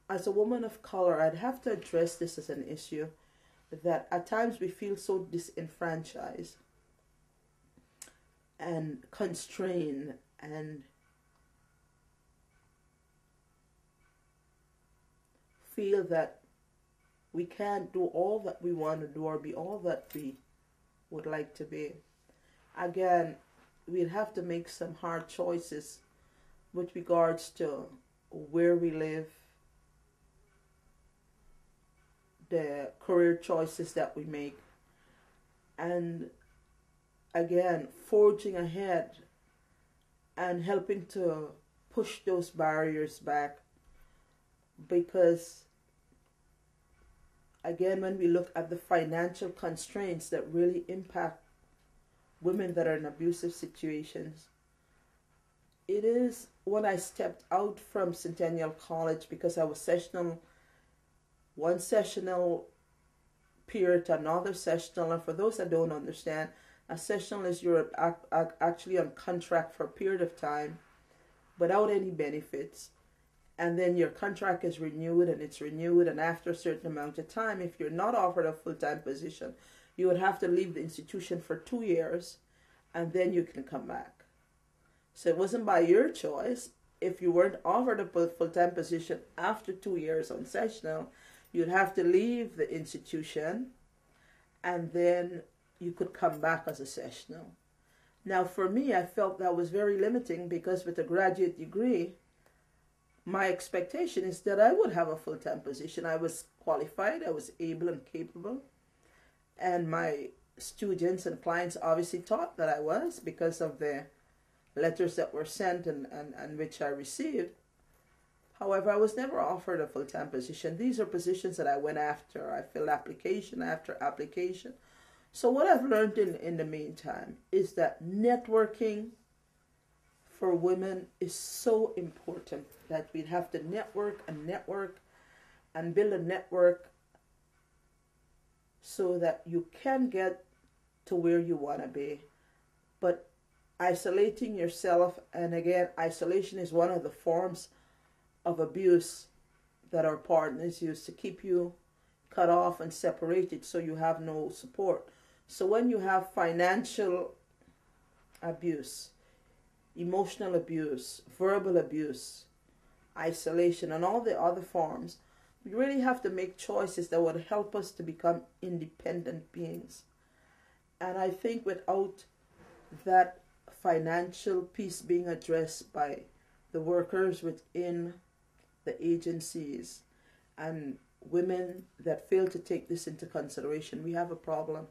As a woman of color, I'd have to address this as an issue that at times we feel so disenfranchised and constrained and feel that we can't do all that we want to do or be all that we would like to be. Again, we'd have to make some hard choices with regards to where we live, the career choices that we make, and again, forging ahead and helping to push those barriers back. Because again, when we look at the financial constraints that really impact women that are in abusive situations, it is when I stepped out from Centennial College, because I was sessional, one sessional period to another sessional. And for those that don't understand, a sessional is you're actually on contract for a period of time without any benefits. And then your contract is renewed, and it's renewed, and after a certain amount of time, if you're not offered a full-time position, you would have to leave the institution for 2 years, and then you can come back. So it wasn't by your choice. If you weren't offered a full-time position after 2 years on sessional, you'd have to leave the institution, and then you could come back as a sessional. Now, for me, I felt that was very limiting, because with a graduate degree, my expectation is that I would have a full-time position. I was qualified, I was able and capable, and my students and clients obviously thought that I was, because of the letters that were sent and which I received. However, I was never offered a full-time position. These are positions that I went after. I filled application after application. So what I've learned in the meantime is that networking for women is so important, that we'd have to network and build a network so that you can get to where you want to be. But isolating yourself, and again, isolation is one of the forms of abuse that our partners use to keep you cut off and separated, so you have no support. So when you have financial abuse, emotional abuse, verbal abuse, isolation, and all the other forms, we really have to make choices that would help us to become independent beings. And I think without that financial piece being addressed by the workers within the agencies and women that fail to take this into consideration, we have a problem.